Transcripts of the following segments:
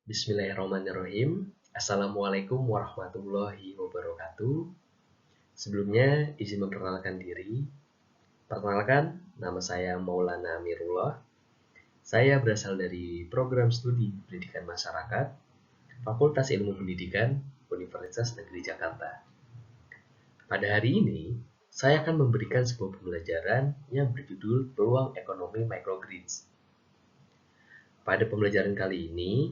Bismillahirrahmanirrahim. Assalamualaikum warahmatullahi wabarakatuh. Sebelumnya, izin memperkenalkan diri. Perkenalkan, nama saya Maulana Amirullah. Saya berasal dari Program Studi Pendidikan Masyarakat, Fakultas Ilmu Pendidikan, Universitas Negeri Jakarta. Pada hari ini, saya akan memberikan sebuah pembelajaran yang berjudul Peluang Ekonomi Microgrids. Pada pembelajaran kali ini,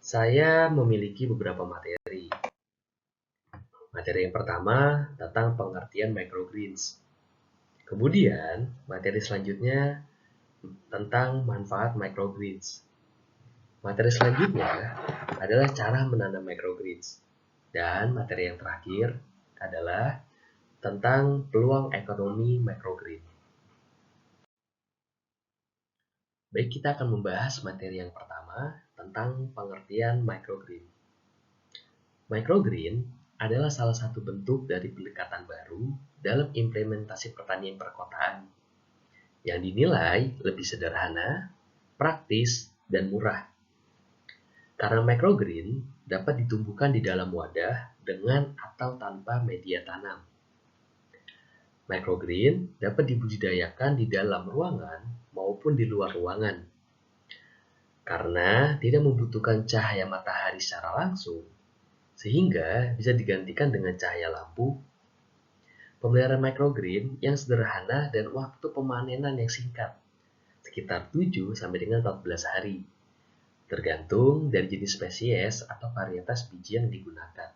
saya memiliki beberapa materi. Materi yang pertama tentang pengertian microgrids. Kemudian, materi selanjutnya tentang manfaat microgrids. Materi selanjutnya adalah cara menanam microgrids. Dan materi yang terakhir adalah tentang peluang ekonomi microgrid. Baik, kita akan membahas materi yang pertama tentang pengertian microgrid. Microgreen adalah salah satu bentuk dari pendekatan baru dalam implementasi pertanian perkotaan yang dinilai lebih sederhana, praktis, dan murah. Karena microgreen dapat ditumbuhkan di dalam wadah dengan atau tanpa media tanam. Microgreen dapat dibudidayakan di dalam ruangan maupun di luar ruangan. Karena tidak membutuhkan cahaya matahari secara langsung, sehingga bisa digantikan dengan cahaya lampu. Pemeliharaan microgreen yang sederhana dan waktu pemanenan yang singkat, sekitar 7 sampai dengan 14 hari, tergantung dari jenis spesies atau varietas biji yang digunakan.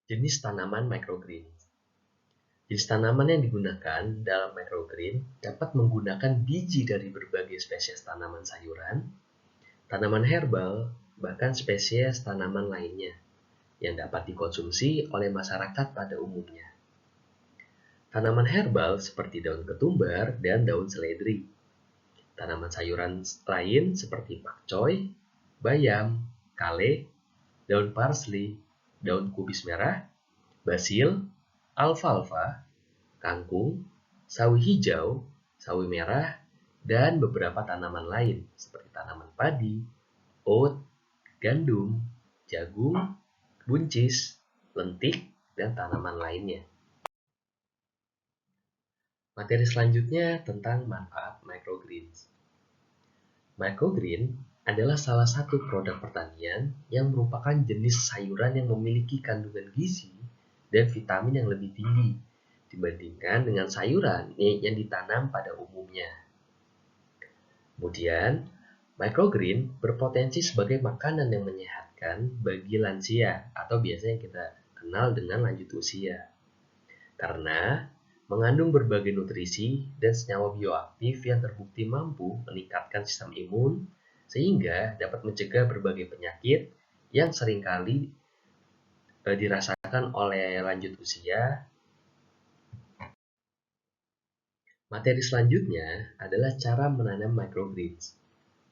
Jenis tanaman microgreen. Jenis tanaman yang digunakan dalam microgreen dapat menggunakan biji dari berbagai spesies tanaman sayuran, tanaman herbal, bahkan spesies tanaman lainnya yang dapat dikonsumsi oleh masyarakat pada umumnya. Tanaman herbal seperti daun ketumbar dan daun seledri. Tanaman sayuran lain seperti pakcoy, bayam, kale, daun parsley, daun kubis merah, basil, alfalfa, kangkung, sawi hijau, sawi merah, dan beberapa tanaman lain seperti tanaman padi, oat, gandum, jagung, buncis, lentik, dan tanaman lainnya. Materi selanjutnya tentang manfaat microgreens. Microgreen adalah salah satu produk pertanian yang merupakan jenis sayuran yang memiliki kandungan gizi dan vitamin yang lebih tinggi dibandingkan dengan sayuran yang ditanam pada umumnya. Kemudian, microgreen berpotensi sebagai makanan yang menyehatkan bagi lansia atau biasanya kita kenal dengan lanjut usia. Karena mengandung berbagai nutrisi dan senyawa bioaktif yang terbukti mampu meningkatkan sistem imun sehingga dapat mencegah berbagai penyakit yang seringkali dirasakan oleh lanjut usia. Materi selanjutnya adalah cara menanam microgreens.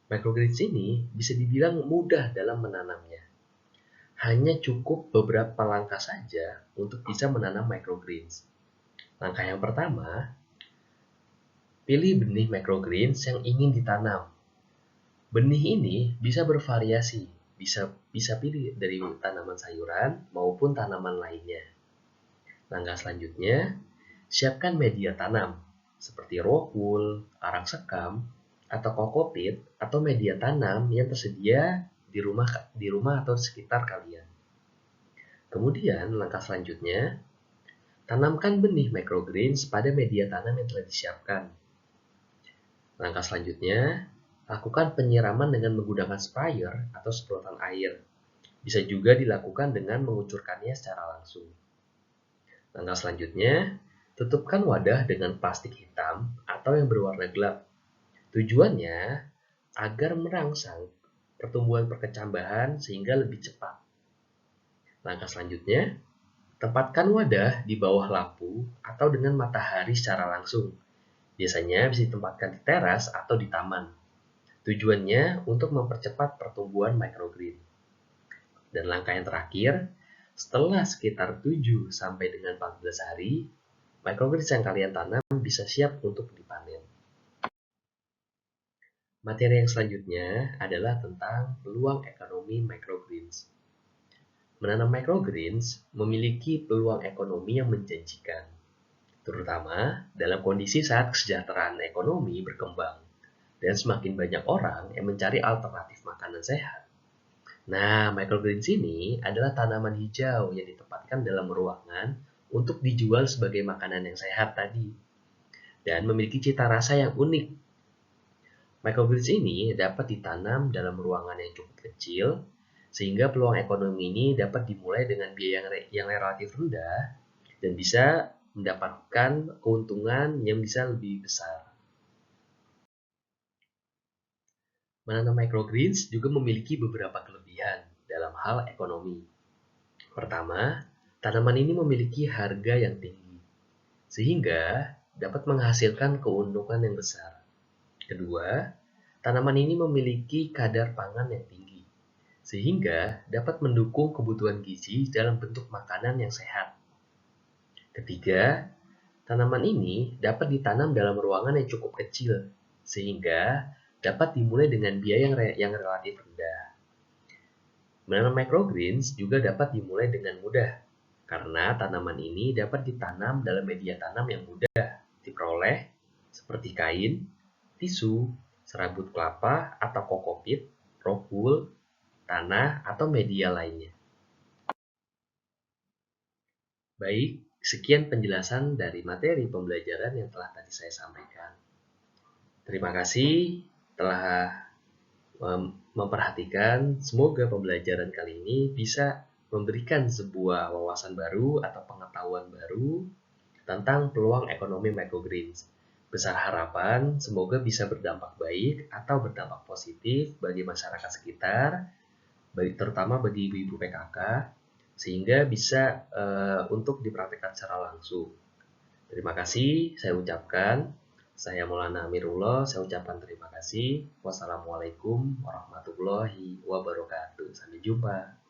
Microgreens ini bisa dibilang mudah dalam menanamnya. Hanya cukup beberapa langkah saja untuk bisa menanam microgreens. Langkah yang pertama, pilih benih microgreens yang ingin ditanam. Benih ini bisa bervariasi, bisa pilih dari tanaman sayuran maupun tanaman lainnya. Langkah selanjutnya, siapkan media tanam seperti rock wool, arang sekam, atau kokopit atau media tanam yang tersedia di rumah atau sekitar kalian. Kemudian langkah selanjutnya, tanamkan benih microgreens pada media tanam yang telah disiapkan. Langkah selanjutnya, lakukan penyiraman dengan menggunakan sprayer atau semprotan air. Bisa juga dilakukan dengan mengucurkannya secara langsung. Langkah selanjutnya, tutupkan wadah dengan plastik hitam atau yang berwarna gelap. Tujuannya agar merangsang pertumbuhan perkecambahan sehingga lebih cepat. Langkah selanjutnya, tempatkan wadah di bawah lampu atau dengan matahari secara langsung. Biasanya bisa ditempatkan di teras atau di taman. Tujuannya untuk mempercepat pertumbuhan microgreen. Dan langkah yang terakhir, setelah sekitar 7 sampai dengan 14 hari, microgreens yang kalian tanam bisa siap untuk dipanen. Materi yang selanjutnya adalah tentang peluang ekonomi microgreens. Menanam microgreens memiliki peluang ekonomi yang menjanjikan, terutama dalam kondisi saat kesejahteraan ekonomi berkembang dan semakin banyak orang yang mencari alternatif makanan sehat. Nah, microgreens ini adalah tanaman hijau yang ditempatkan dalam ruangan untuk dijual sebagai makanan yang sehat tadi dan memiliki cita rasa yang unik. Microgreens ini dapat ditanam dalam ruangan yang cukup kecil, sehingga peluang ekonomi ini dapat dimulai dengan biaya yang relatif rendah dan bisa mendapatkan keuntungan yang bisa lebih besar. Menanam microgreens juga memiliki beberapa kelebihan dalam hal ekonomi. Pertama, tanaman ini memiliki harga yang tinggi, sehingga dapat menghasilkan keuntungan yang besar. Kedua, tanaman ini memiliki kadar pangan yang tinggi, sehingga dapat mendukung kebutuhan gizi dalam bentuk makanan yang sehat. Ketiga, tanaman ini dapat ditanam dalam ruangan yang cukup kecil, sehingga dapat dimulai dengan biaya yang relatif rendah. Menanam microgreens juga dapat dimulai dengan mudah, karena tanaman ini dapat ditanam dalam media tanam yang mudah diperoleh, seperti kain, tisu, serabut kelapa atau kokopit, rohul, tanah, atau media lainnya. Baik, sekian penjelasan dari materi pembelajaran yang telah tadi saya sampaikan. Terima kasih telah memperhatikan. Semoga pembelajaran kali ini bisa memberikan sebuah wawasan baru atau pengetahuan baru tentang peluang ekonomi microgreens. Besar harapan semoga bisa berdampak baik atau berdampak positif bagi masyarakat sekitar, terutama bagi ibu-ibu PKK, sehingga bisa untuk dipraktikkan secara langsung. Terima kasih saya ucapkan. Saya Maulana Amirullah, saya ucapkan terima kasih. Wassalamualaikum warahmatullahi wabarakatuh. Sampai jumpa.